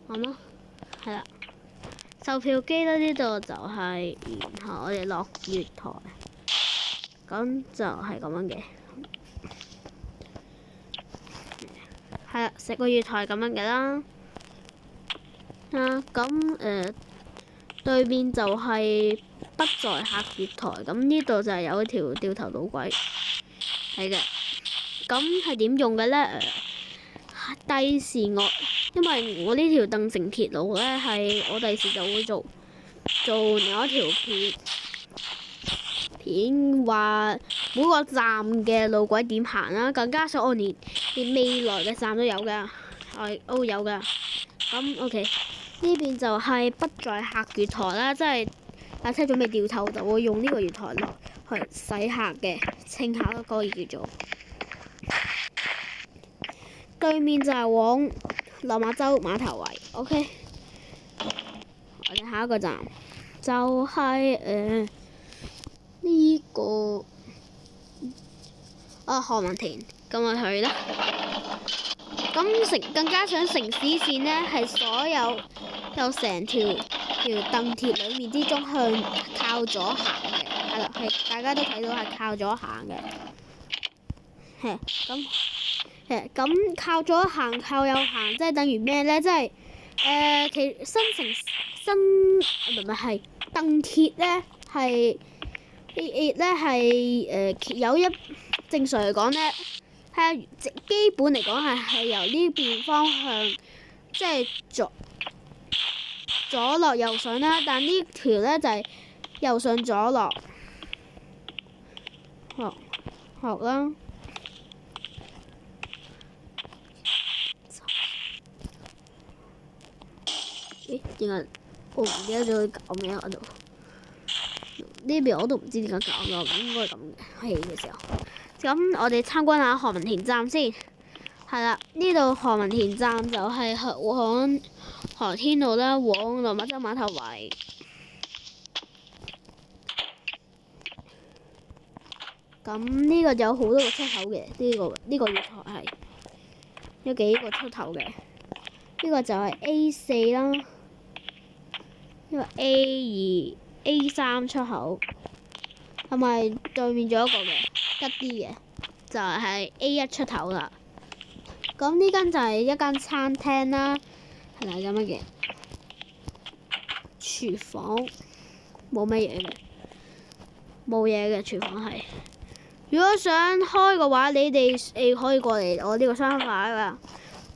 咁咯，係啦。售票機咧呢度就係、然後我哋落月台，咁就係咁樣嘅。係啦，成個月台咁樣嘅啦。咁對面就係不在客月台，咁呢度就係有一條掉頭路軌，係嘅。咁係點用嘅咧？第時因為我呢條鄧城鐵路咧，係我第時就會做另一條片話每個站嘅路軌點行啦，更加上我連未來嘅站都有㗎，有㗎。咁 OK，呢邊就係不在客月台啦，即係架車準備掉頭就會用呢個月台落去洗客嘅清客咯，可以叫做。對面就係往落馬洲碼頭圍 ，OK。我哋下一個站就係呢個何文田，咁我去啦。咁更加上城市線呢，係所有成條鄧鐵裡面之中向靠左行嘅，係啦，係大家都睇到係靠左行嘅，咁靠左行靠右行，即係等於咩呢？即係唔係鄧鐵呢係有一正常嚟講呢，係基本嚟講係由呢邊方向即係左落右上啦，但呢條呢就係右上左落，學啦。點解我唔記得咗佢搞咩喺度？呢邊我都唔知點解搞嘅，應該係咁嘅起嘅時候。咁我哋參觀下何文田站先。係啦，呢度何文田站就係往何天路啦，往落馬洲碼頭圍。咁呢個有好多個出口嘅，呢個月台係有幾個出口嘅。呢個就係 A4 啦，呢個 A2、A3 出口，同埋對面仲有一個嘅吉啲嘅，就係 A1 出口啦。咁呢間就係一間餐廳啦，係咪咁樣嘅？廚房冇乜嘢嘅，冇嘢嘅廚房係。如果想開嘅話，你哋可以過嚟我呢個商牌㗎。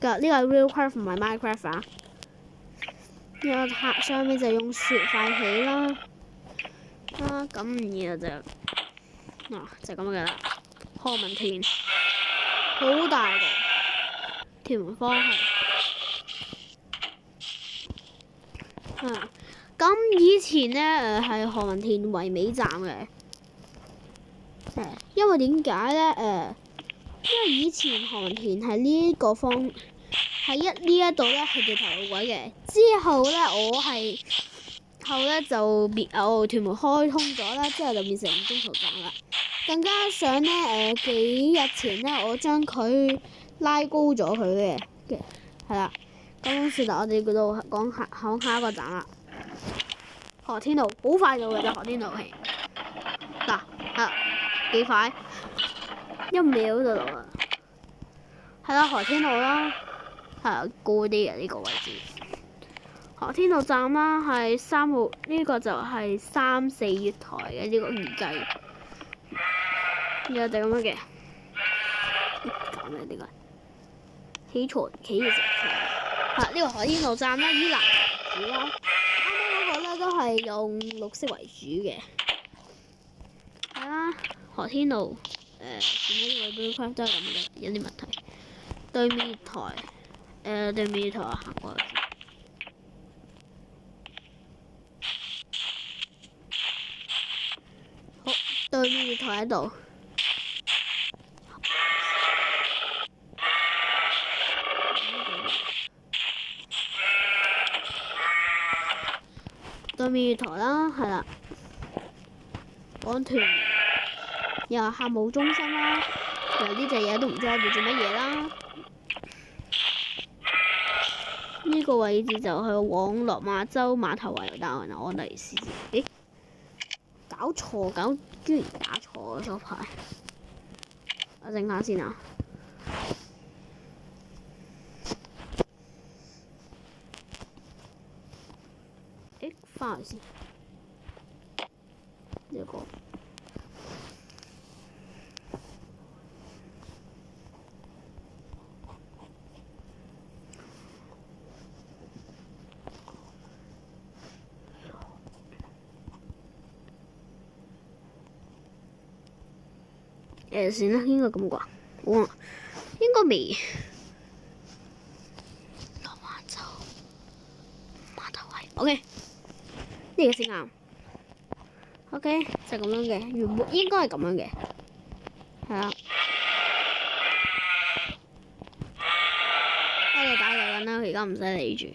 呢個係 Realcraft 唔係 Minecraft 啊。呢個上面就用雪塊起啦。咁然後就咁嘅啦。何文田好大個，屯門方向。咁以前呢係何文田圍尾站嘅。因為點解呢？因為以前何文田係呢個方係呢一度咧係掉頭路軌嘅，之後咧就屯門開通咗啦，之後就變成中途站啦。更加上咧幾日前咧，我將佢拉高咗佢嘅，係啦。咁算啦，我哋嗰度講下一個站啦。何天路好快到嘅啫，何天路係嗱係幾快，1秒就到啦。係啦，何天路啦，係高啲嘅呢個位置。何天路站啦，係3號，呢個就係3、4月台嘅呢個預計。呢個就咁樣嘅。講咩呢個？企嘅時候。呢個何天路站啦，依藍圖啦。啱啱嗰個咧都係用綠色為主嘅。係啦，何天路點解呢個 Realcraft 都係咁嘅？有啲問題。對面月台行過去。好，對面月台喺度。對面月台啦，係啦。講屯門又係客務中心啦，又呢隻嘢都唔知喺度做乜嘢啦。呢個位置就係往落馬洲碼頭圍，但係我嚟試試。咦？搞錯，居然打錯咗牌。我整下先啊。誒，翻嚟先。呢個。算啦，應該咁啩。應該未。落馬洲碼頭圍 ，OK， 呢個先啱。OK， 就咁樣嘅，原本應該係咁樣嘅，係啊。我哋打嚟緊啦，佢而家唔使理住。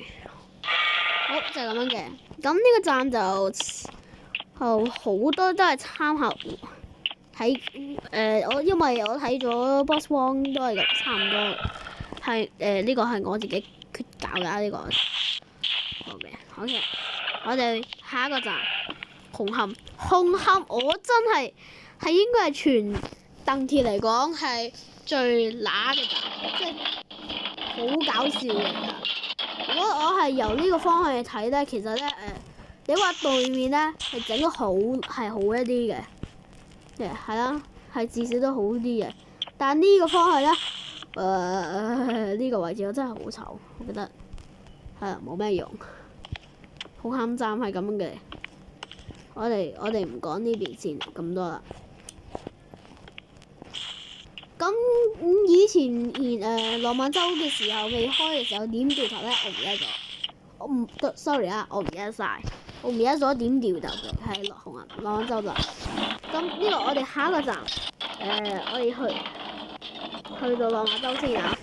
好，就係咁樣嘅。咁呢個站就好多都係參考。睇因為我睇咗 Boss Wong 都係咁差唔多，係呢個係我自己決搞㗎呢個。好嘅，我哋下一個站紅磡。紅磡我真係應該係全鄧鐵嚟講係最乸嘅站，即係好搞笑嘅。如果我係由呢個方向去睇咧，其實咧你話對面咧係整得好一啲嘅。係啦，係至少都好啲嘅。但呢個方向咧，呢個位置我真係好醜，我覺得係啦，冇咩用。紅磡站係咁樣嘅，我哋唔講呢邊先咁多啦。咁以前落馬洲嘅時候未開嘅時候點掉頭咧，我唔記得咗。sorry 啊，我唔記得晒，我唔記得咗點掉頭嘅係落馬洲站。咁呢個我哋下一個站，我哋去到落馬洲先啊，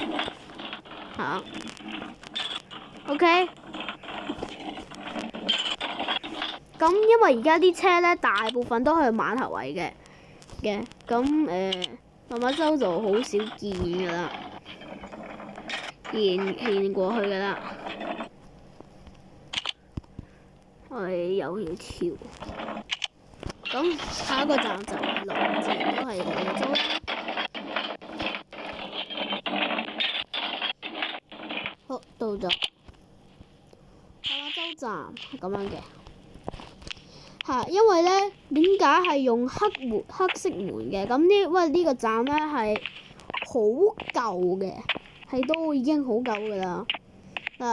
好 ，OK。咁因為而家啲車咧，大部分都係碼頭位嘅，咁落馬洲就好少見㗎啦，見過去㗎啦，我哋又要跳。咁下一個站就係落站，都係落馬洲啦。好，到咗落馬洲站係咁樣嘅。因為咧點解係用黑色門嘅？咁因為呢個站咧係好舊嘅，係都已經好舊㗎啦。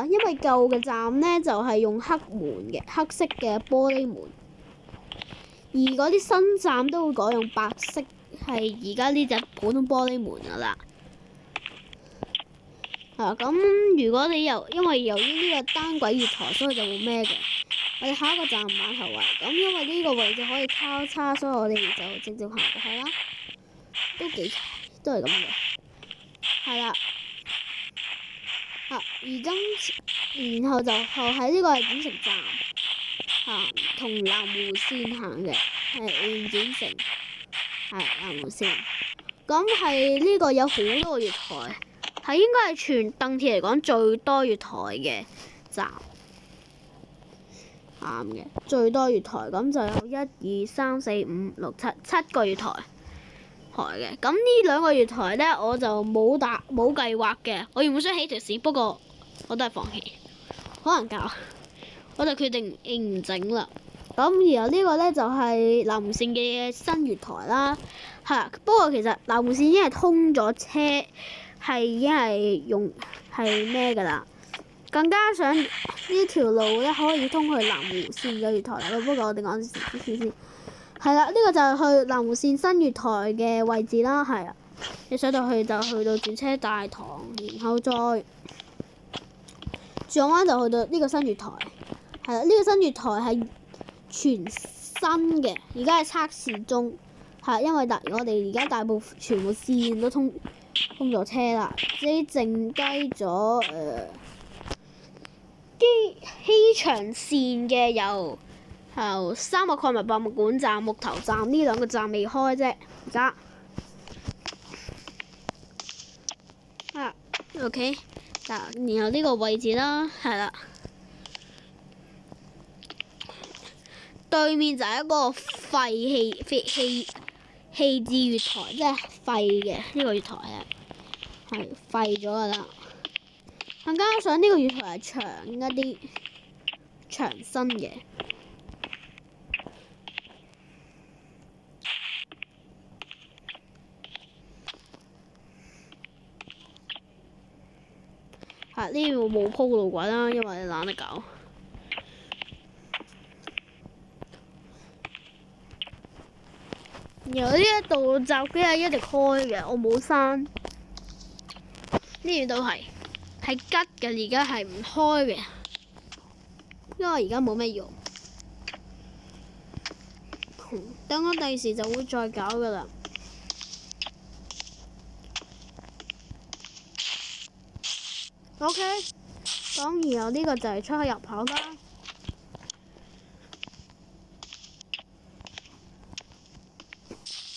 因為舊嘅站咧就係用黑門嘅，黑色嘅玻璃門。而嗰啲新站都會改用白色，係而家呢隻普通玻璃門㗎啦。咁如果你因為由於呢個單軌月台，所以就會咩嘅。我哋下一個站碼頭圍，咁因為呢個位置可以交叉，所以我哋就直接行過去啦。都係咁嘅，係啦。然後就喺呢個係轉乘站。同南湖線行嘅，係轉乘，係南湖線。咁係呢個有好多個月台，係應該係全鄧鐵嚟講最多月台嘅站，啱嘅。最多月台咁就有1、2、3、4、5、6、7個月台嘅。咁呢兩個月台咧，我就冇計劃嘅。我原本想起條線，不過我都係放棄，可能教。我就決定唔整啦。咁然後呢個咧就係南湖線嘅新月台啦。不過其實南湖線已經係通咗車，已經係咩㗎啦。更加上呢條路咧可以通去南湖線嘅月台啦。不過我哋講先。係啦，呢個就係去南湖線新月台嘅位置啦。你上到去就去到轉車大堂，然後再轉彎就去到呢個新月台。呢個新月台係全新嘅，而家係測試中。因為我哋而家大部分全部線都通咗車啦，只剩低咗機場線嘅由三個礦物博物館站、木頭站呢兩個站未開啫，而家。OK，嗱，然後呢個位置啦，係啦，對面就係一個棄置月台，即係廢嘅呢個月台係廢咗噶啦。更加上呢個月台係長一啲，長身嘅。呢度冇鋪路軌啦，因為你懶得搞。然後呢一度閘機係一直開嘅，我冇閂。呢度都係吉嘅，而家係唔開嘅，因為而家冇咩用。等我第時就會再搞噶啦。OK，咁然後呢個就係出去入口啦。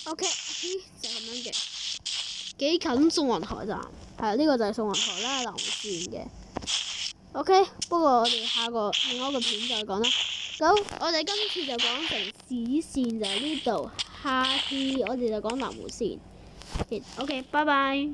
OK，就咁樣嘅，幾近宋雲台站。係呢個就係宋雲台啦，南湖線嘅。OK，不過我哋下個另外一個片再講啦。咁我哋今次就講城市線就係呢度，下次我哋就講南湖線。OK，拜拜。